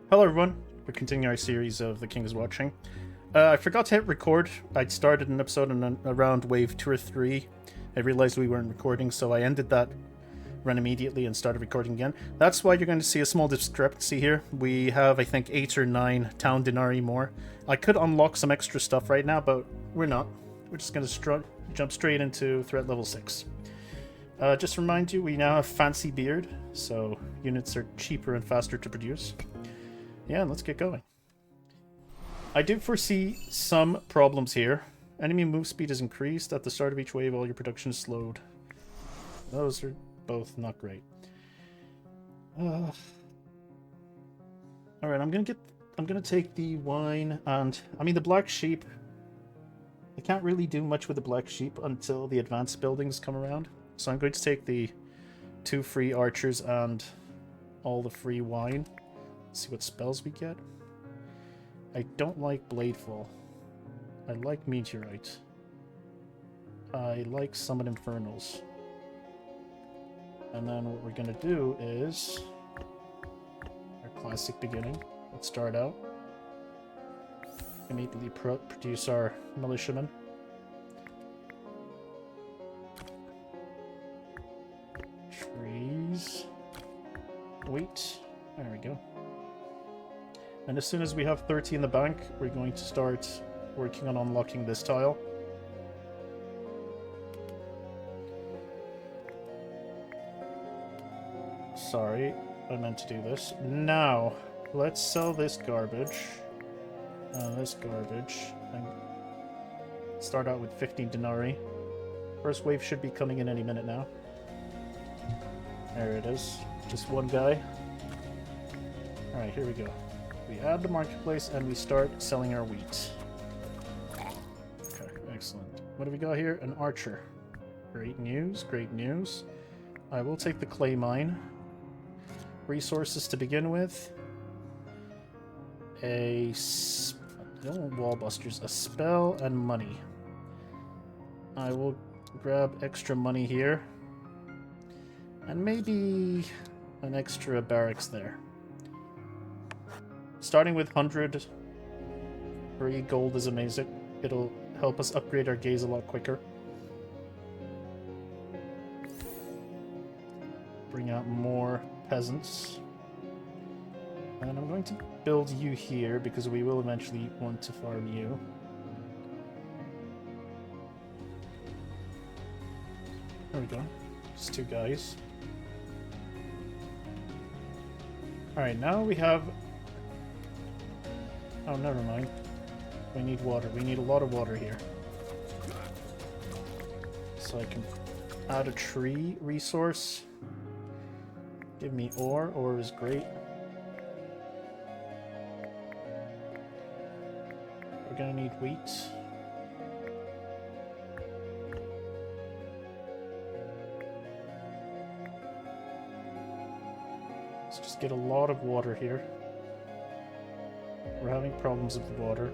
Hello everyone, we're continuing our series of The King is Watching. I forgot to hit record. I'd started an episode around wave 2 or 3. I realized we weren't recording, so I ended that run immediately and started recording again. That's why you're going to see a small discrepancy here. We have, I think, 8 or 9 town denarii more. I could unlock some extra stuff right now, but we're not. We're just going to jump straight into threat level 6. Just to remind you, we now have Fancy Beard, so units are cheaper and faster to produce. Yeah, let's get going. I do foresee some problems here. Enemy move speed is increased. At the start of each wave, all your production is slowed. Those are both not great. Alright, I'm gonna take the wine and... I mean, the black sheep... I can't really do much with the black sheep until the advanced buildings come around. So I'm going to take the 2 free archers and all the free wine. See what spells we get. I don't like Bladefall. I like Meteorite. I like Summon Infernals. And then what we're gonna do is our classic beginning. Let's start out. Immediately produce our militiamen. Trees. Wheat. There we go. And as soon as we have 30 in the bank, we're going to start working on unlocking this tile. Sorry, I meant to do this. Now, let's sell this garbage. And start out with 15 denarii. First wave should be coming in any minute now. There it is. Just one guy. Alright, here we go. We add the marketplace and we start selling our wheat. Okay, excellent. What do we got here? An archer. Great news, great news. I will take the clay mine. Resources to begin with. I don't want wall busters. A spell and money. I will grab extra money here. And maybe an extra barracks there. Starting with 100 free gold is amazing. It'll help us upgrade our gaze a lot quicker. Bring out more peasants. And I'm going to build you here because we will eventually want to farm you. There we go. Just 2 guys. Alright, now we have... Oh, never mind. We need water. We need a lot of water here. So I can add a tree resource. Give me ore. Ore is great. We're gonna need wheat. Let's just get a lot of water here. We're having problems with the water.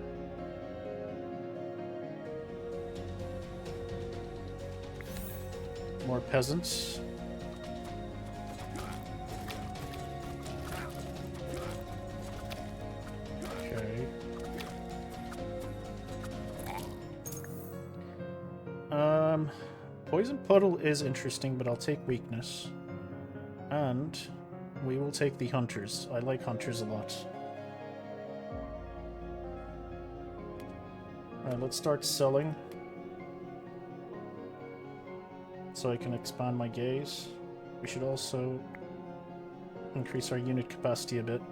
More peasants. Okay. Poison Puddle is interesting, but I'll take weakness. And we will take the hunters. I like hunters a lot. Alright, let's start selling. So I can expand my gaze. We should also increase our unit capacity a bit.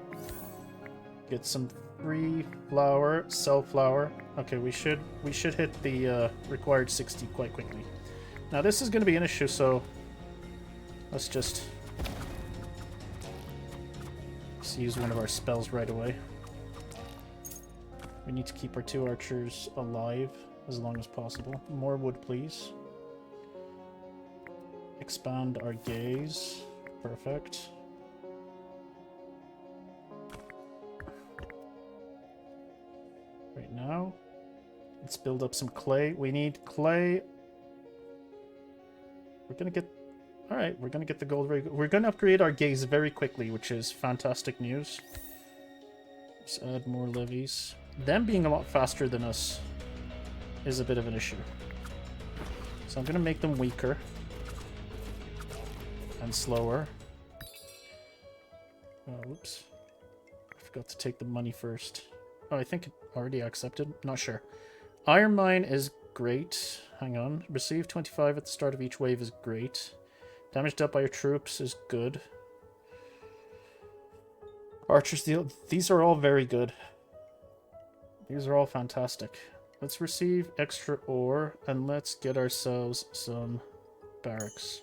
Get some free flour, sell flour. Okay, we should hit the required 60 quite quickly. Now this is going to be an issue, so let's just use one of our spells right away. We need to keep our 2 archers alive as long as possible. More wood, please. Expand our gaze. Perfect. Right now, let's build up some clay. We need clay. We're gonna get... Alright, we're gonna get the gold very good. We're gonna upgrade our gaze very quickly, which is fantastic news. Let's add more levies. Them being a lot faster than us is a bit of an issue. So I'm going to make them weaker and slower. Oh, oops. I forgot to take the money first. Oh, I think it already accepted. Not sure. Iron Mine is great. Hang on. Receive 25 at the start of each wave is great. Damage dealt by your troops is good. Archer's deal. These are all very good. These are all fantastic. Let's receive extra ore and let's get ourselves some barracks.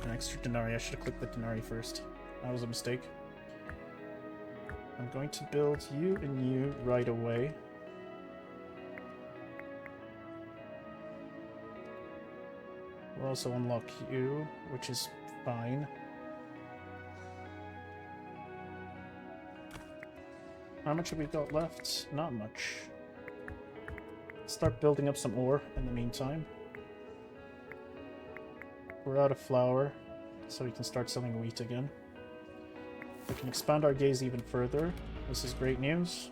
An extra denarii. I should have clicked the denarii first. That was a mistake. I'm going to build you and you right away. We'll also unlock you, which is fine. How much have we got left? Not much. Start building up some ore in the meantime. We're out of flour, so we can start selling wheat again. We can expand our gaze even further. This is great news.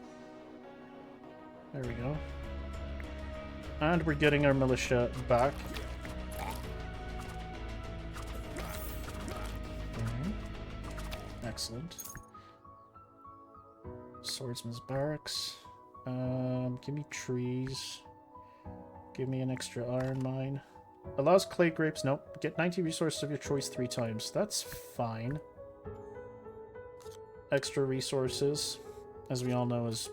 There we go. And we're getting our militia back. Excellent. Swordsman's barracks. Give me trees. Give me an extra iron mine. Allows clay grapes. Nope. Get 90 resources of your choice 3 times. That's fine. Extra resources, as we all know, is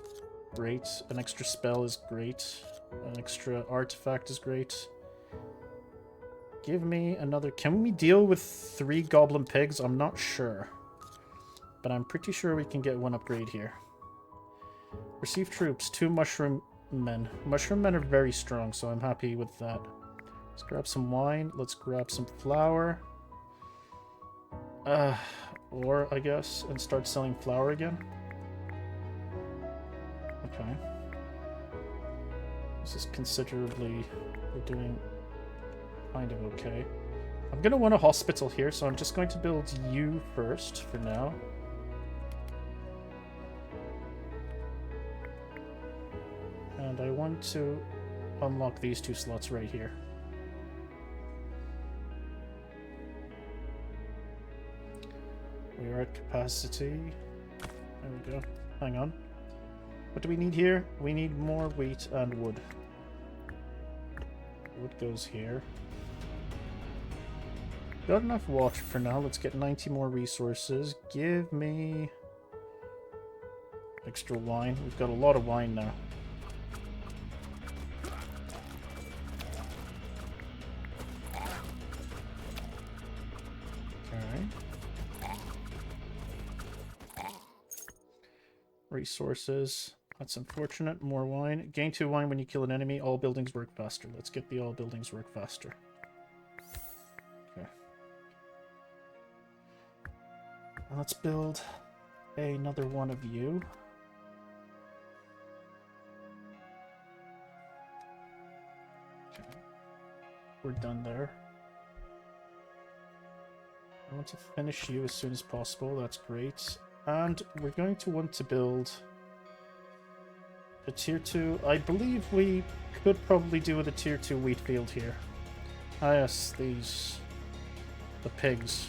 great. An extra spell is great. An extra artifact is great. Give me another... Can we deal with 3 goblin pigs? I'm not sure. But I'm pretty sure we can get 1 upgrade here. Receive troops. 2 mushroom men. Mushroom men are very strong, so I'm happy with that. Let's grab some wine. Let's grab some flour. Ore, I guess, and start selling flour again. Okay. This is considerably... We're doing kind of okay. I'm going to want a hospital here, so I'm just going to build you first for now. And I want to unlock these 2 slots right here. We are at capacity. There we go. Hang on. What do we need here? We need more wheat and wood. Wood goes here. Got enough water for now. Let's get 90 more resources. Give me extra wine. We've got a lot of wine now. Resources. That's unfortunate. More wine. Gain 2 wine when you kill an enemy. All buildings work faster. Let's get the all buildings work faster. Okay. And let's build another one of you. Okay. We're done there. I want to finish you as soon as possible. That's great. And we're going to want to build a tier 2. I believe we could probably do with a tier 2 wheat field here. Ah yes, these... the pigs.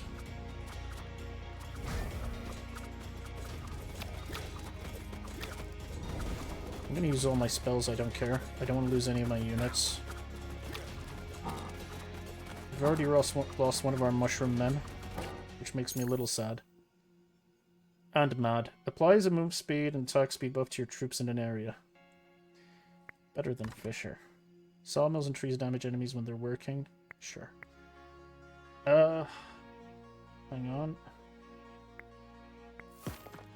I'm gonna use all my spells, I don't care. I don't want to lose any of my units. We've already lost one of our mushroom men, which makes me a little sad. And mad. Applies a move speed and attack speed buff to your troops in an area. Better than Fisher. Sawmills and trees damage enemies when they're working. Sure. Hang on.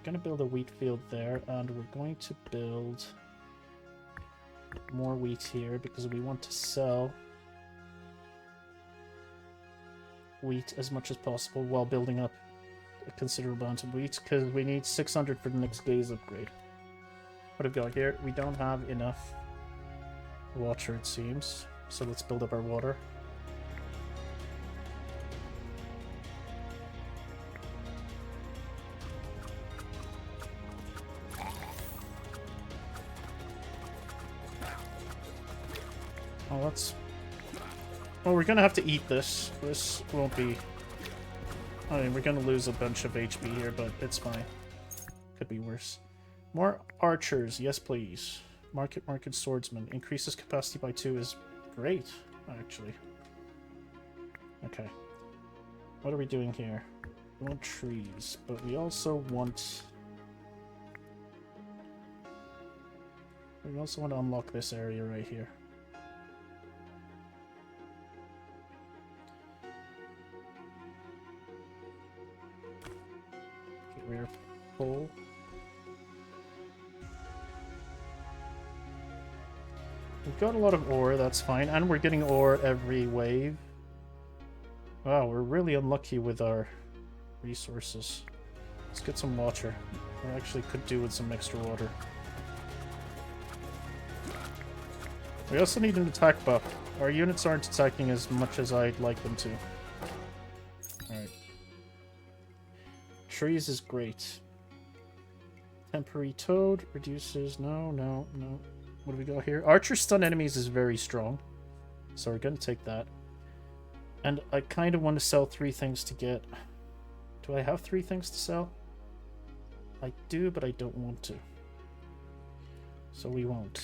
Gonna build a wheat field there, and we're going to build more wheat here because we want to sell wheat as much as possible while building up a considerable amount of wheat, because we need 600 for the next gaze upgrade. What I've got here, we don't have enough water, it seems, so let's build up our water. Well, let's... Well, we're gonna have to eat this. This won't be... I mean, we're gonna lose a bunch of HP here, but it's fine. Could be worse. More archers, yes please. Market swordsman. Increases capacity by 2 is great, actually. Okay. What are we doing here? We want trees, but we also want... We also want to unlock this area right here. Get rear pull. We've got a lot of ore, that's fine, and we're getting ore every wave. Wow, we're really unlucky with our resources. Let's get some water. We actually could do with some extra water. We also need an attack buff. Our units aren't attacking as much as I'd like them to. Alright. Trees is great. Temporary toad reduces... No. What do we got here? Archer stun enemies is very strong. So we're going to take that. And I kind of want to sell 3 things to get... Do I have 3 things to sell? I do, but I don't want to. So we won't.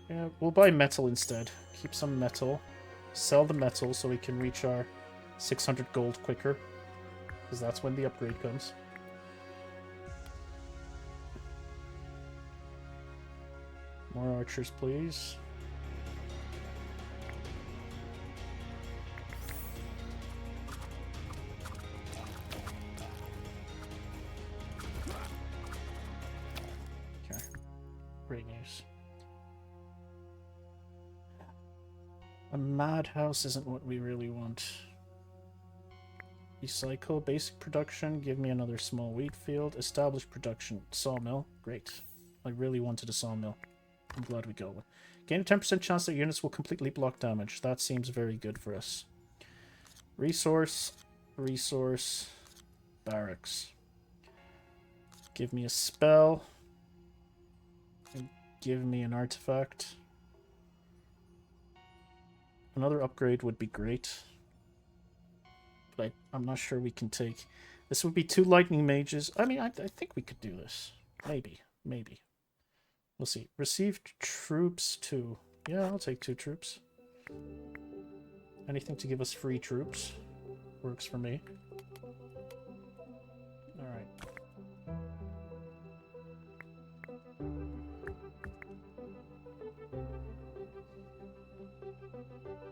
Yeah, we'll buy metal instead. Keep some metal. Sell the metal so we can reach our 600 gold quicker. Because that's when the upgrade comes. More archers, please. Okay. Great news. A madhouse isn't what we really want. Recycle, basic production, give me another small wheat field. Established production, sawmill, great. I really wanted a sawmill. I'm glad we got one. Gain a 10% chance that units will completely block damage. That seems very good for us. Resource, barracks. Give me a spell. And give me an artifact. Another upgrade would be great. But I'm not sure we can take... This would be 2 lightning mages. I mean, I think we could do this. Maybe. We'll see. Received troops 2. Yeah, I'll take 2 troops. Anything to give us free troops works for me. Alright.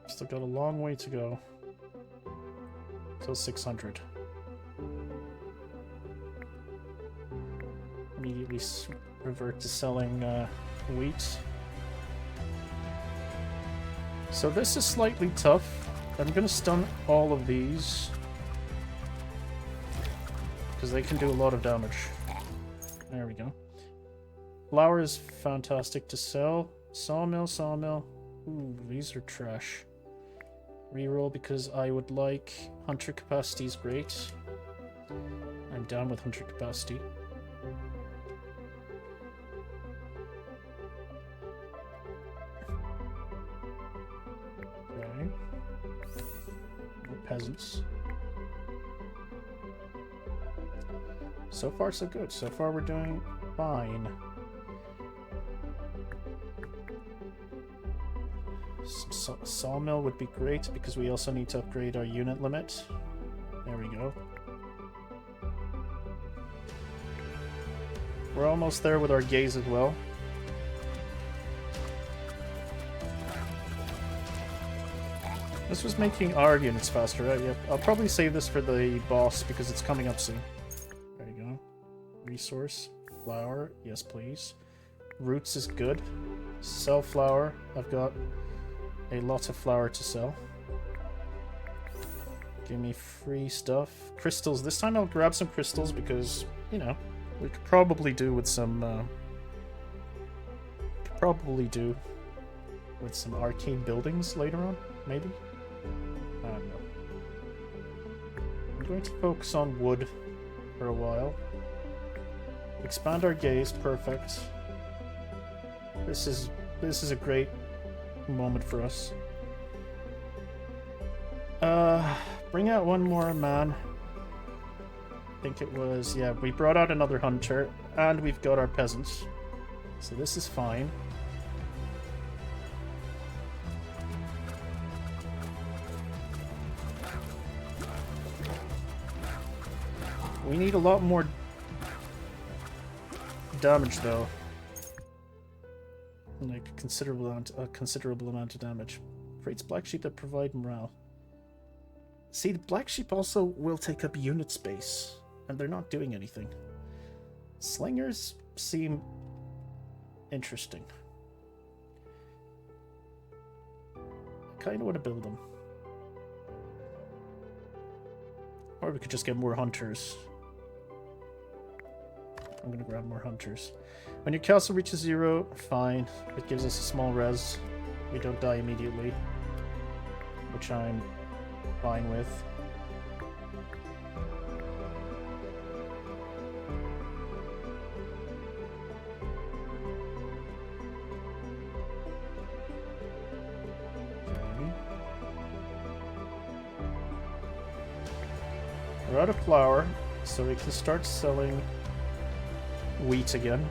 Still got a long way to go. Till 600. Immediately revert to selling wheat. So this is slightly tough. I'm gonna stun all of these because they can do a lot of damage. There we go. Flour is fantastic to sell. Sawmill. Ooh, these are trash. Reroll because I would like... Hunter capacity is great. I'm down with hunter capacity. Okay. More peasants. So far so good. So far we're doing fine. Sawmill would be great because we also need to upgrade our unit limit. There we go. We're almost there with our gaze as well. This was making our units faster, right? Yep. I'll probably save this for the boss because it's coming up soon. There you go. Resource. Flour. Yes, please. Roots is good. Sell flour. I've got a lot of flour to sell. Give me free stuff. Crystals. This time I'll grab some crystals because, you know, we could probably do with some arcane buildings later on, maybe? I don't know. I'm going to focus on wood for a while. Expand our gaze, perfect. This is a great moment for us. Bring out one more man. I think it was, yeah, we brought out another hunter, and we've got our peasants. So this is fine. We need a lot more damage, though. Like a considerable amount of damage. Creates black sheep that provide morale. See, the black sheep also will take up unit space, and they're not doing anything. Slingers seem interesting. I kind of want to build them. Or we could just get more hunters. I'm gonna grab more hunters. When your castle reaches 0, fine. It gives us a small res. We don't die immediately, which I'm fine with. Okay. We're out of flour, so we can start selling wheat again.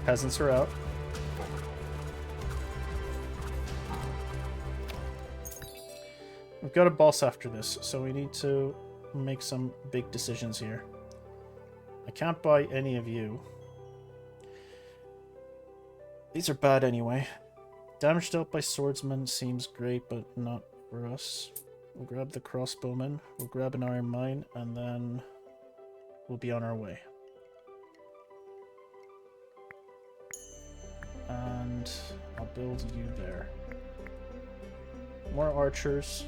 Peasants are out. We've got a boss after this, so we need to make some big decisions here. I can't buy any of you. These are bad anyway. Damage dealt by swordsmen seems great, but not for us. We'll grab the crossbowman, we'll grab an iron mine, and then we'll be on our way. And I'll build you there. More archers.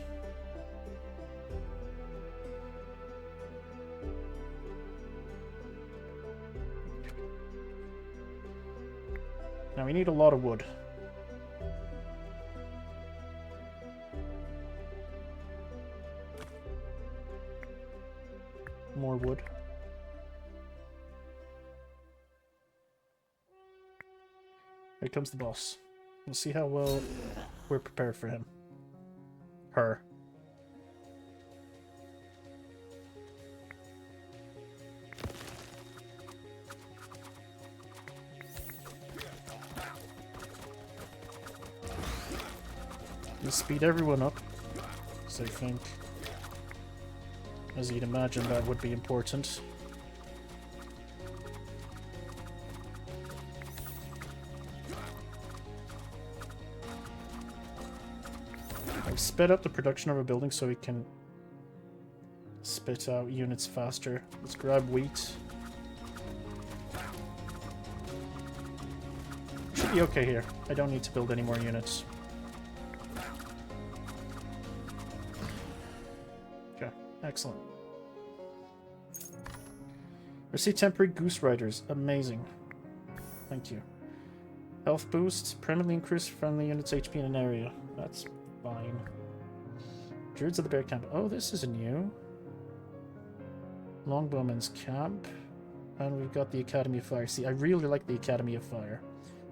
Now we need a lot of wood. More wood. Here comes the boss. We'll see how well we're prepared for him. Her. You speed everyone up, so I think, as you'd imagine, that would be important. I've sped up the production of a building so we can spit out units faster. Let's grab wheat. Should be okay here. I don't need to build any more units. Okay, excellent. Receive temporary goose riders. Amazing. Thank you. Health boost. Permanently increase friendly units HP in an area. That's fine. Druids of the Bear Camp. Oh, this is a new. Longbowman's Camp. And we've got the Academy of Fire. See, I really like the Academy of Fire.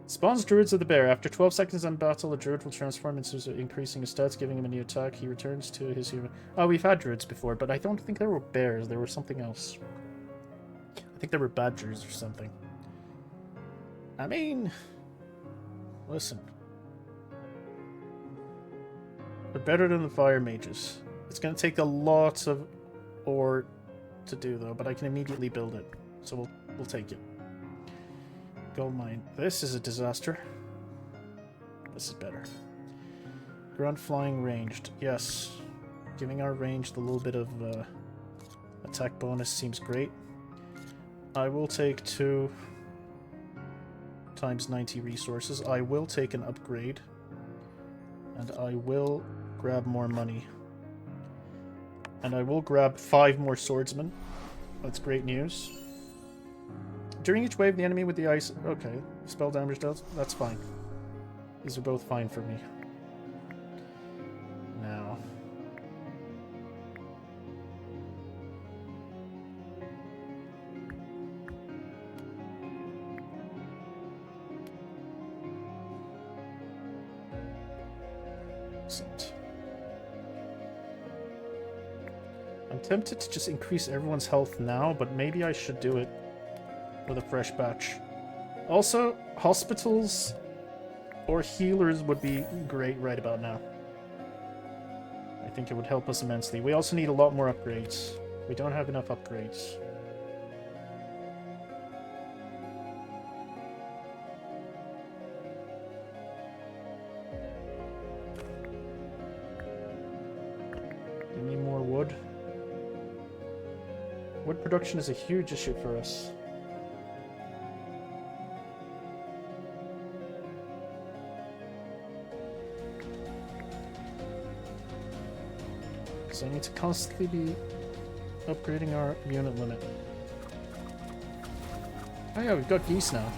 Spawns Druids of the Bear. After 12 seconds in battle, a Druid will transform into increasing his stats, giving him a new attack. He returns to his human... Oh, we've had Druids before, but I don't think there were bears. There was something else. I think there were badgers or something. I mean... Listen. They're better than the fire mages. It's going to take a lot of ore to do, though, but I can immediately build it. So we'll take it. Gold mine. This is a disaster. This is better. Ground flying ranged. Yes. Giving our ranged a little bit of attack bonus seems great. I will take 2 times 90 resources. I will take an upgrade. And I will grab more money. And I will grab 5 more swordsmen. That's great news. During each wave, the enemy with the ice... Okay, spell damage dealt. That's fine. These are both fine for me. Now... Excellent. I'm tempted to just increase everyone's health now, but maybe I should do it with a fresh batch. Also, hospitals or healers would be great right about now. I think it would help us immensely. We also need a lot more upgrades. We don't have enough upgrades. Give me more wood. Wood production is a huge issue for us. So I need to constantly be upgrading our unit limit. Oh yeah, we've got geese now.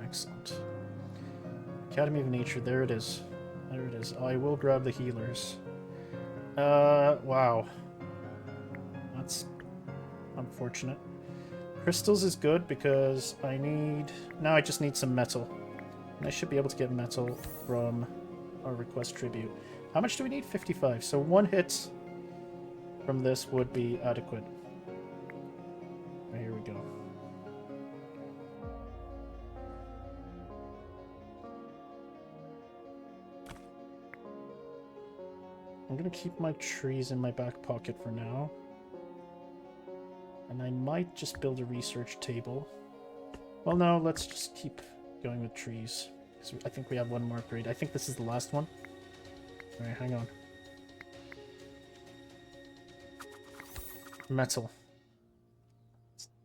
Excellent. Academy of Nature, there it is. There it is. I will grab the healers. Wow. That's unfortunate. Crystals is good because I need... Now I just need some metal. And I should be able to get metal from our request tribute. How much do we need? 55. So one hit from this would be adequate. Here we go. I'm gonna keep my trees in my back pocket for now. And I might just build a research table. Well, no, let's just keep going with trees. So I think we have one more upgrade. I think this is the last one. Alright, hang on. Metal.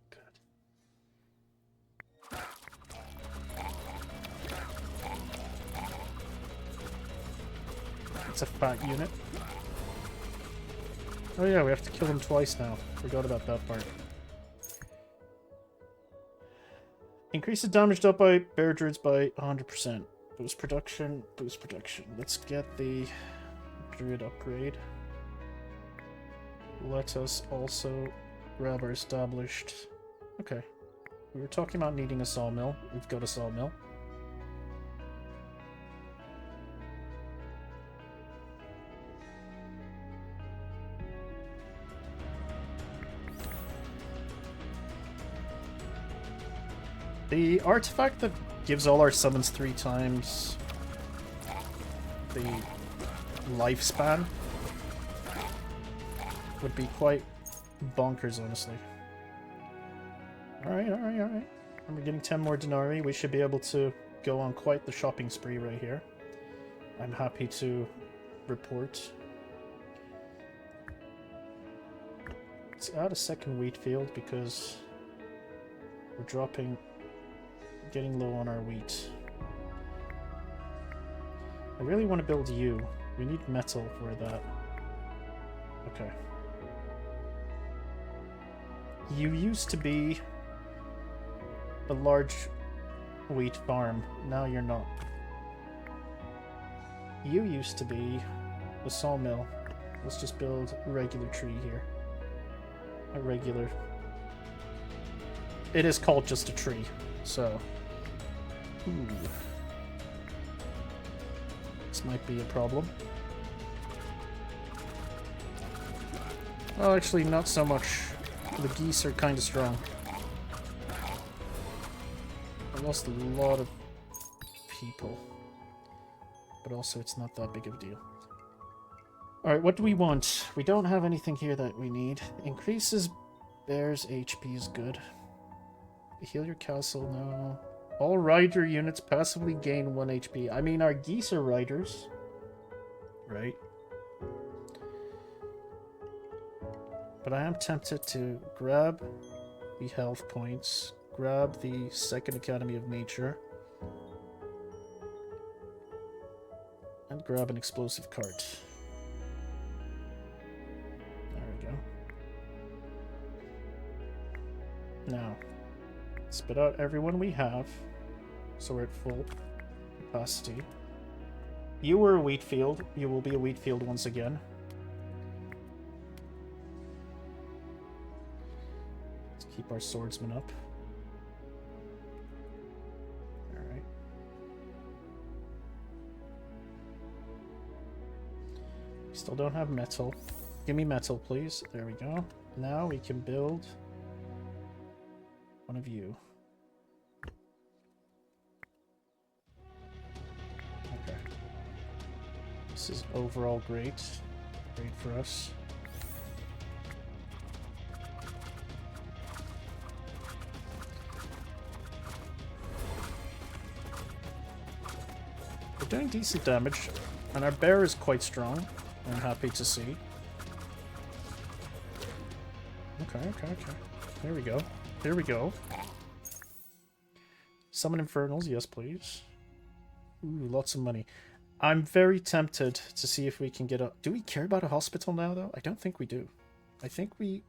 Good. It's a fat unit. Oh yeah, we have to kill him twice now. Forgot about that part. Increases damage dealt by bear druids by 100%. Boost production, boost production. Let's get the druid upgrade. Let us also grab our established... Okay. We were talking about needing a sawmill. We've got a sawmill. The artifact that gives all our summons 3 times the lifespan would be quite bonkers, honestly. Alright, alright, alright. And we're getting 10 more denarii. We should be able to go on quite the shopping spree right here. I'm happy to report. Let's add a second wheat field because we're getting low on our wheat. I really want to build you. We need metal for that. Okay. You used to be a large wheat farm. Now you're not. You used to be a sawmill. Let's just build a regular tree here. A regular... It is called just a tree, so... Ooh. This might be a problem. Well, actually, not so much. The geese are kind of strong. I lost a lot of people. But also, it's not that big of a deal. Alright, what do we want? We don't have anything here that we need. Increases bear's HP is good. Heal your castle, no. All rider units passively gain 1 HP. I mean, our geese are riders. Right? But I am tempted to grab the health points, grab the second Academy of Nature, and grab an explosive cart. There we go. Now, spit out everyone we have, so we're at full capacity. You were a wheat field. You will be a wheat field once again. Let's keep our swordsmen up. Alright. Still don't have metal. Give me metal, please. There we go. Now we can build one of you. Okay. This is overall great. Great for us. We're doing decent damage, and our bear is quite strong. I'm happy to see. Okay. There we go. Here we go. Summon Infernals, yes please. Ooh, lots of money. I'm very tempted to see if we can get a... Do we care about a hospital now, though? I don't think we do. I think we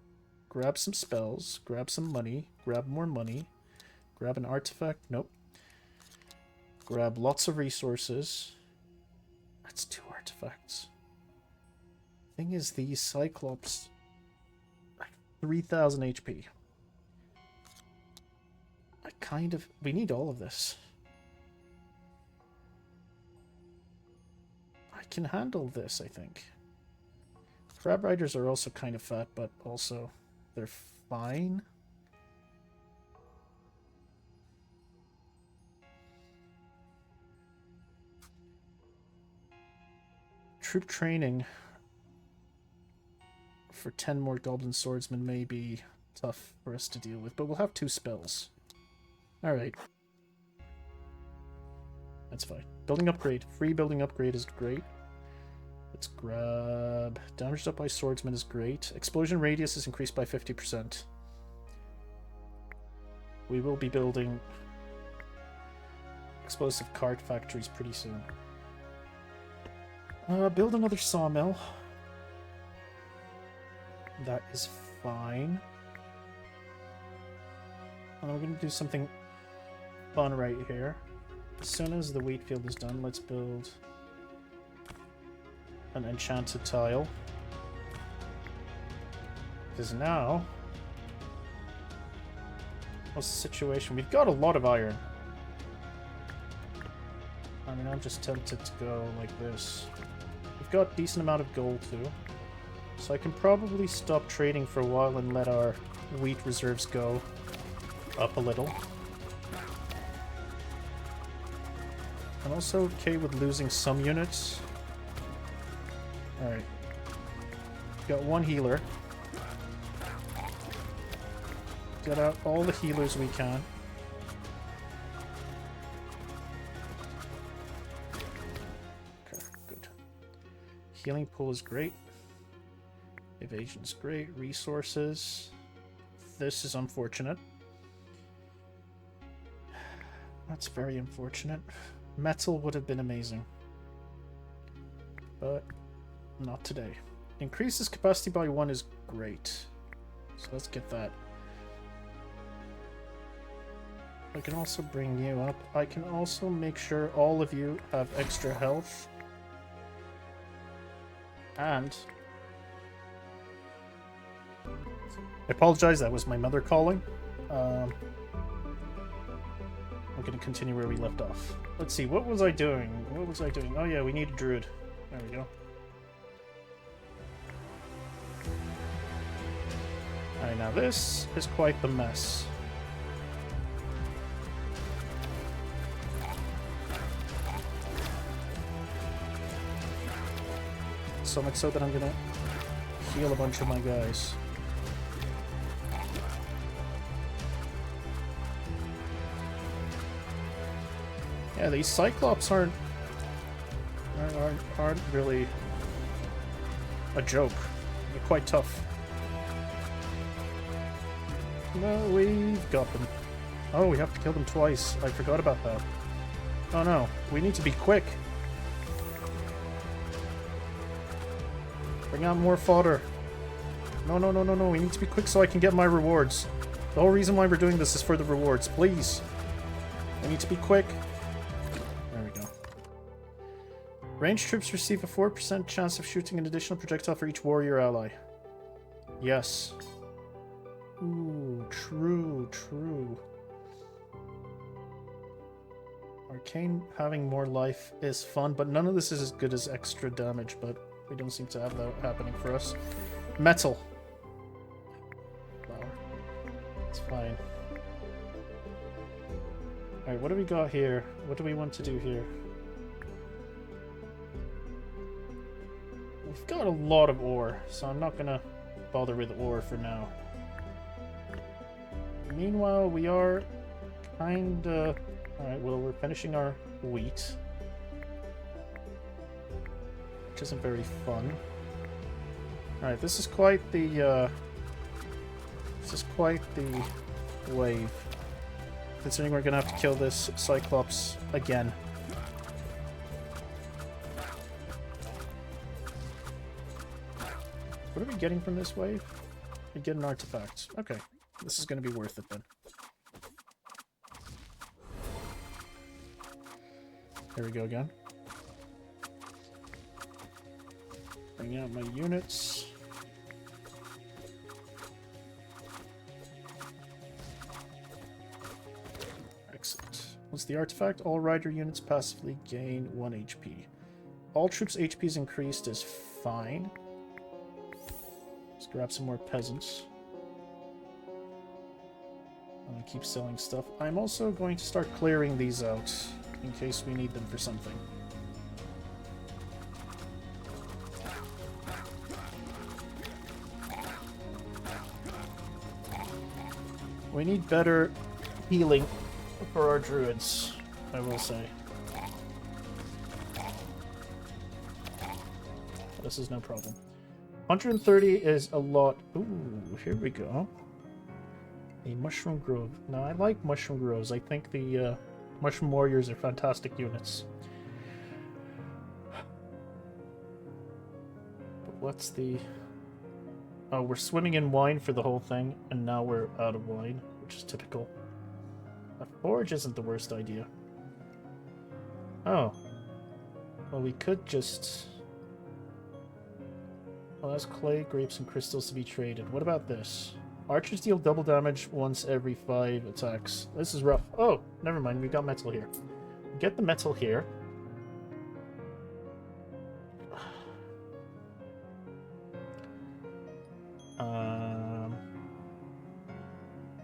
grab some spells, grab some money, grab more money, grab an artifact. Nope. Grab lots of resources. That's 2 artifacts. Thing is, these Cyclops... 3,000 HP. I kind of... We need all of this. I can handle this, I think. Crab Riders are also kind of fat, but also they're fine. Troop training for 10 more Goblin Swordsmen may be tough for us to deal with, but we'll have 2 spells. Alright. That's fine. Building upgrade. Free building upgrade is great. Let's grab... Damaged up by Swordsman is great. Explosion radius is increased by 50%. We will be building explosive cart factories pretty soon. Build another sawmill. That is fine. And we're going to do something fun right here. As soon as the wheat field is done, let's build an enchanted tile. Because now... What's the situation? We've got a lot of iron. I mean, I'm just tempted to go like this. We've got a decent amount of gold too. So I can probably stop trading for a while and let our wheat reserves go up a little. I'm also okay with losing some units. Alright. Got 1 healer. Get out all the healers we can. Okay, good. Healing pool is great. Evasion's great. Resources. This is unfortunate. That's very unfortunate. Metal would have been amazing. But not today. Increases capacity by 1 is great. So let's get that. I can also bring you up. I can also make sure all of you have extra health. And... I apologize, that was my mother calling. We're going to continue where we left off. Let's see, what was I doing? What was I doing? Oh yeah, we need a druid. There we go. Alright, now this is quite the mess. So much so that I'm gonna heal a bunch of my guys. Yeah, these Cyclops aren't really a joke. They're quite tough. No, we've got them. Oh, we have to kill them twice. I forgot about that. Oh no, we need to be quick. Bring out more fodder. No, we need to be quick so I can get my rewards. The whole reason why we're doing this is for the rewards. Please. I need to be quick. There we go. Ranged troops receive a 4% chance of shooting an additional projectile for each warrior ally. Yes. Ooh, true. Arcane having more life is fun, but none of this is as good as extra damage, but We don't seem to have that happening for us. Metal. Wow. It's fine. Alright, what do we got here? What do we want to do here? We've got a lot of ore, so I'm not gonna bother with ore for now. Meanwhile, we are kinda... Alright, well, we're finishing our wheat. Which isn't very fun. Alright, this is quite the, This is quite the wave. Considering we're gonna have to kill this Cyclops again. What are we getting from this wave? We get an artifact. Okay, this is gonna be worth it then. Here we go again. Bringing out my units. Excellent. What's the artifact? All rider units passively gain 1 HP. All troops' HP is increased is fine. Let's grab some more peasants. I'm gonna keep selling stuff. I'm also going to start clearing these out in case we need them for something. We need better healing for our druids, I will say. This is no problem. 130 is a lot. Ooh, here we go. A mushroom grove. Now, I like mushroom groves. I think the mushroom warriors are fantastic units. But what's the... Oh, we're swimming in wine for the whole thing, and now we're out of wine, which is typical. A forge isn't the worst idea. Oh. Well, we could just... Well, that's clay, grapes, and crystals to be traded. What about this? Archers deal double damage once every 5 attacks. This is rough. Oh, never mind. We got metal here. Get the metal here.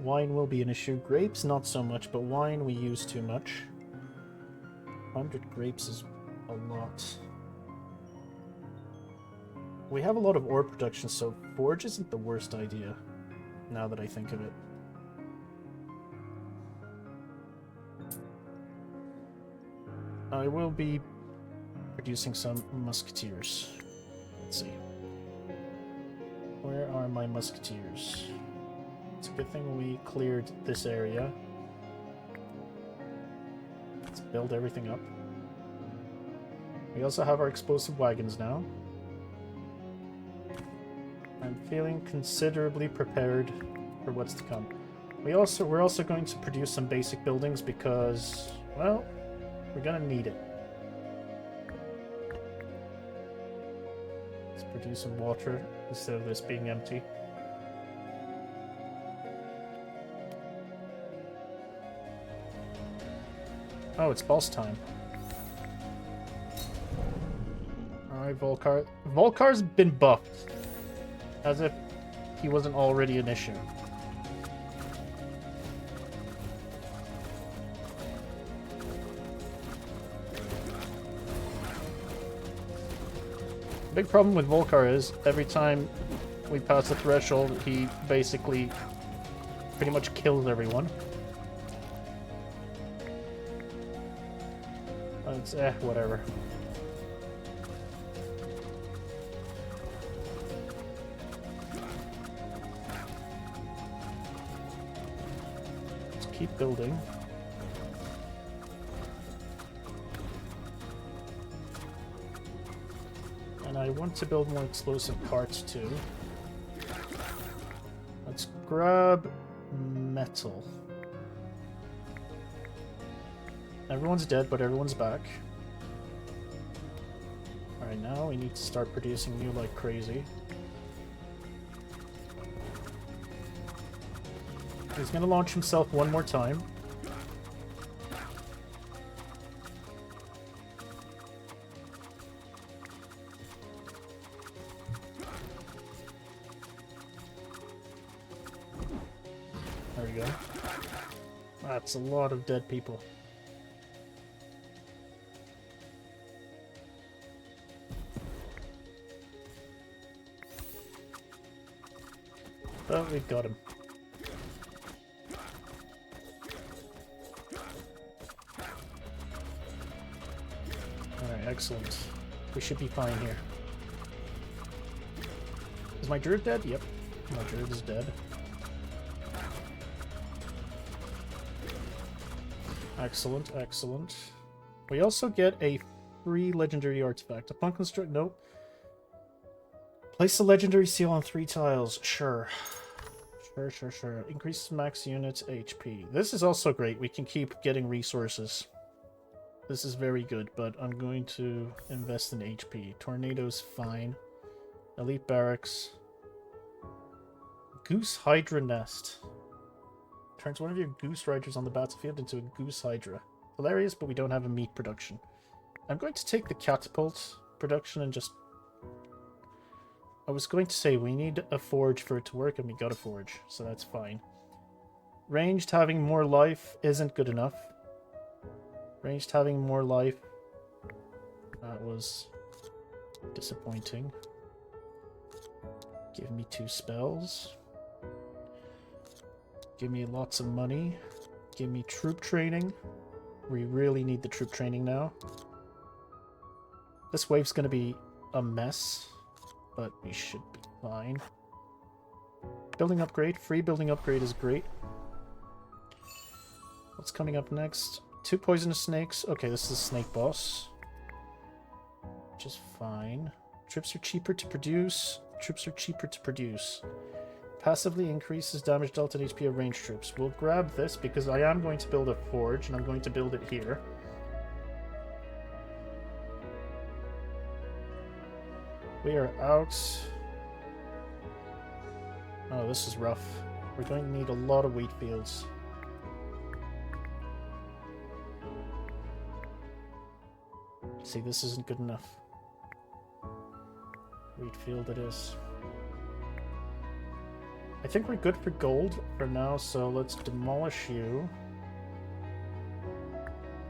Wine will be an issue. Grapes, not so much, but wine we use too much. 100 grapes is a lot. We have a lot of ore production, so forge isn't the worst idea, now that I think of it. I will be producing some musketeers. Let's see. Where are my musketeers? It's a good thing we cleared this area. Let's build everything up. We also have our explosive wagons now. I'm feeling considerably prepared for what's to come. We're also going to produce some basic buildings because, well, we're gonna need it. Let's produce some water instead of this being empty. Oh, it's boss time. Alright, Volkar. Volkar's been buffed. As if he wasn't already an issue. The big problem with Volkar is every time we pass the threshold, he basically pretty much kills everyone. It's whatever. Let's keep building. And I want to build more explosive carts too. Let's grab metal. Everyone's dead, but everyone's back. Alright, now we need to start producing new like crazy. He's gonna launch himself one more time. we go. That's a lot of dead people. Oh, we got him. Alright, excellent. We should be fine here. Is my druid dead? Yep. My druid is dead. Excellent, excellent. We also get a free legendary artifact. Upon construct... Nope. Place the legendary seal on 3 tiles. Sure. Sure. Increases max units HP. This is also great. We can keep getting resources. This is very good, but I'm going to invest in HP. Tornado's fine. Elite Barracks. Goose Hydra Nest. Turns one of your Goose Riders on the battlefield into a Goose Hydra. Hilarious, but we don't have a meat production. I'm going to take the catapult production and just... I was going to say we need a forge for it to work, and we got a forge, so that's fine. Ranged having more life isn't good enough. Ranged having more life. That was disappointing. Give me 2 spells. Give me lots of money. Give me troop training. We really need the troop training now. This wave's going to be a mess, but we should be fine. Building upgrade. Free building upgrade is great. What's coming up next? 2 poisonous snakes. Okay, this is a snake boss. Which is fine. Troops are cheaper to produce. Passively increases damage dealt and HP of ranged troops. We'll grab this because I am going to build a forge, and I'm going to build it here. We are out. Oh, this is rough. We're going to need a lot of wheat fields. See, this isn't good enough. Wheat field it is. I think we're good for gold for now, so let's demolish you.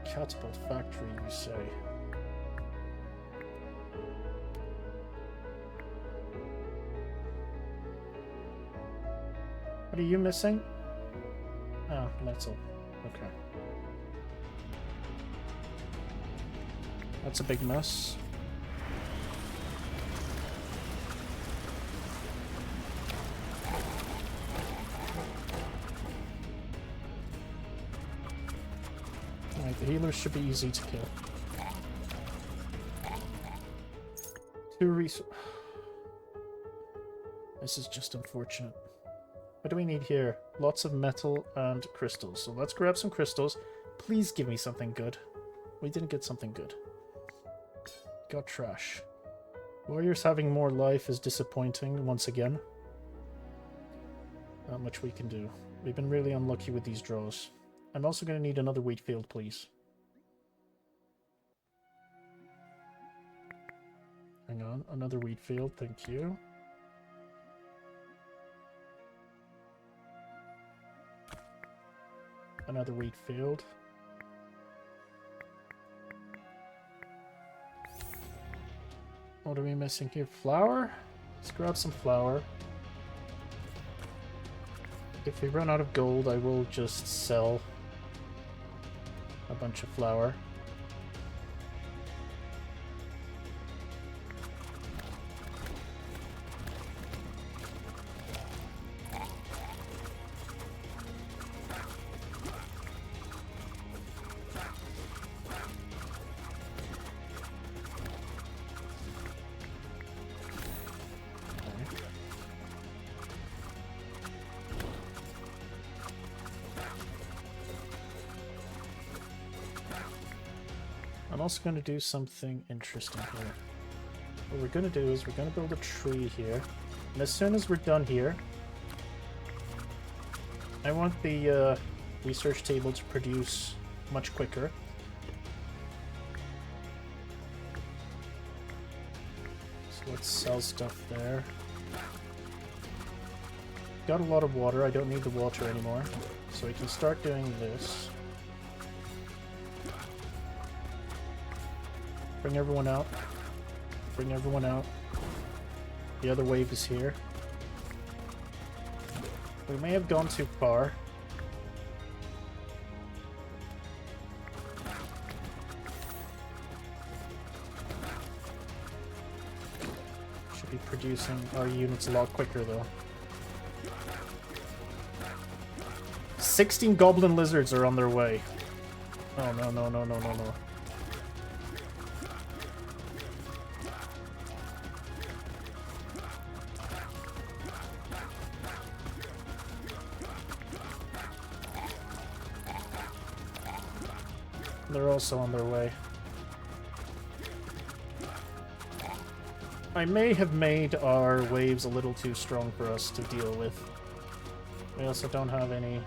Catapult factory, you say. What are you missing? Oh, metal. Okay. That's a big mess. Alright, the healers should be easy to kill. 2 resources. This is just unfortunate. What do we need here? Lots of metal and crystals. So let's grab some crystals. Please give me something good. We didn't get something good. Got trash. Warriors having more life is disappointing once again. Not much we can do. We've been really unlucky with these draws. I'm also going to need another wheat field, please. Hang on, another wheat field, thank you. Another wheat field. What are we missing here? Flour? Let's grab some flour. If we run out of gold, I will just sell a bunch of flour. I'm also going to do something interesting here. What we're going to do is we're going to build a tree here. And as soon as we're done here, I want the research table to produce much quicker. So let's sell stuff there. got a lot of water. I don't need the water anymore. So we can start doing this. Bring everyone out. Bring everyone out. The other wave is here. We may have gone too far. Should be producing our units a lot quicker though. 16 goblin lizards are on their way. Oh no, no, no, no, no, no. They're also on their way. I may have made our waves a little too strong for us to deal with. We also don't have any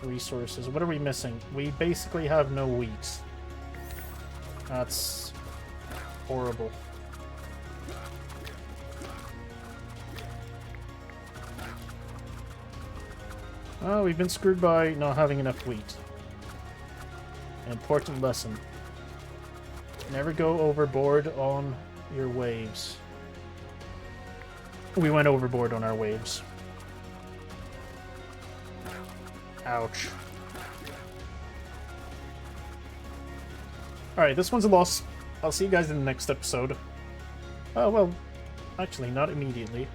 resources. What are we missing? We basically have no wheat. That's horrible. Oh, we've been screwed by not having enough wheat. An important lesson. Never go overboard on your waves. We went overboard on our waves. Ouch. Alright, this one's a loss. I'll see you guys in the next episode. Oh, well, actually, not immediately.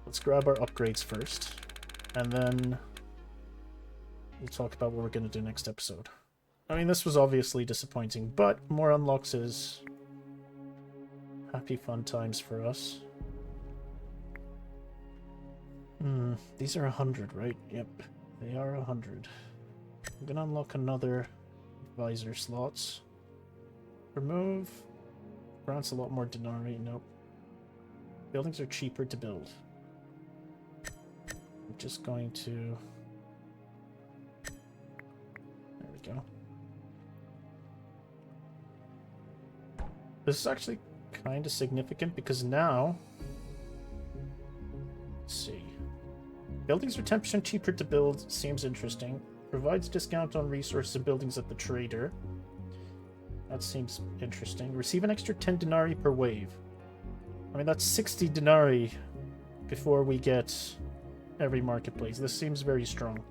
Let's grab our upgrades first. And then we'll talk about what we're going to do next episode. I mean, this was obviously disappointing, but more unlocks is happy fun times for us. These are 100, right? Yep, they are 100. I'm going to unlock another advisor slots. Remove. Grants a lot more denarii. Nope. Buildings are cheaper to build. I'm just going to... There we go. This is actually kind of significant because now... Let's see. Buildings are 10% cheaper to build. Seems interesting. Provides discount on resources and buildings at the trader. That seems interesting. Receive an extra 10 denarii per wave. I mean, that's 60 denarii before we get every marketplace. This seems very strong.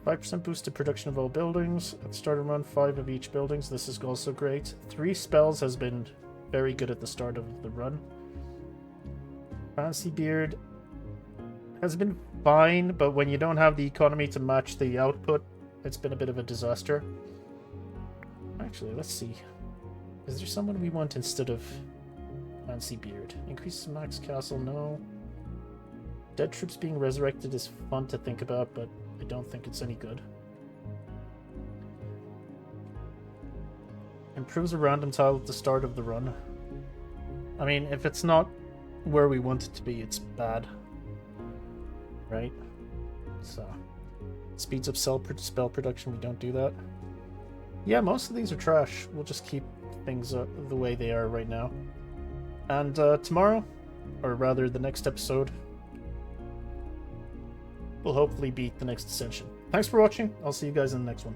5% boost to production of all buildings. At the start of run, 5 of each buildings. This is also great. 3 spells has been very good at the start of the run. Fancy Beard has been fine, but when you don't have the economy to match the output, it's been a bit of a disaster. Actually, let's see. Is there someone we want instead of Fancy Beard? Increases max castle, no. Dead troops being resurrected is fun to think about, but I don't think it's any good. Improves a random tile at the start of the run. I mean, if it's not where we want it to be, it's bad. Right? So, speeds up spell production, we don't do that. Yeah, most of these are trash. We'll just keep things the way they are right now. And tomorrow, or rather the next episode, we'll hopefully beat the next Ascension. Thanks for watching. I'll see you guys in the next one.